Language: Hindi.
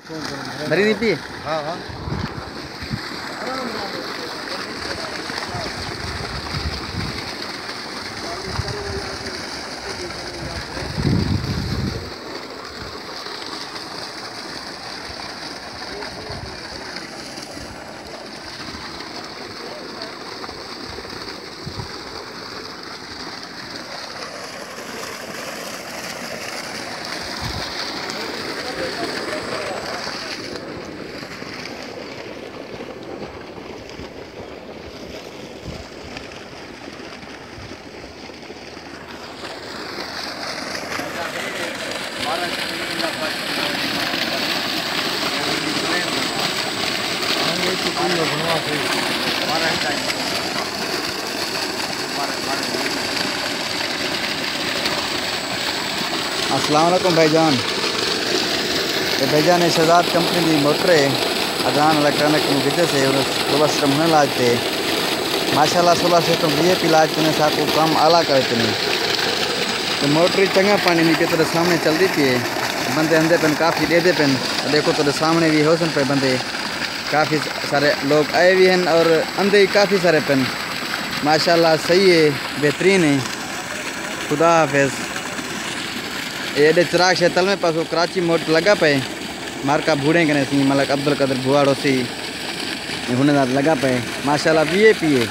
भरी नहीं पी। हाँ हाँ अस्सलाम वालेकुम भाईजान। ये भाईजान ने शहजाद कंपनी की मोटर है अजान इलेक्ट्रॉनिक विजय से सुबह श्रम होने लाजते माशाल्लाह 16 से तुम ये पिलाज तुमने साथ को काम आला करे तुमने तो मोटर चंगा पानी नीचे तेरे सामने चल रही थी। बंदे अंदे पेन काफ़ी दे दे पेन देखो तेरे सामने भी होसन पे बंदे काफ़ी सारे लोग आए भी हैं और अंदे ही काफ़ी सारे पेन माशाल्लाह सही है बेहतरीन है। खुदा हाफिज़। ये चिराग शेतल में पास कराची मोट लगा पे मारका बूढ़े कने सी मलक अब्दुल कदर बुआड़ो सी हुने लगा पे माशाल्लाह वीआईपी है।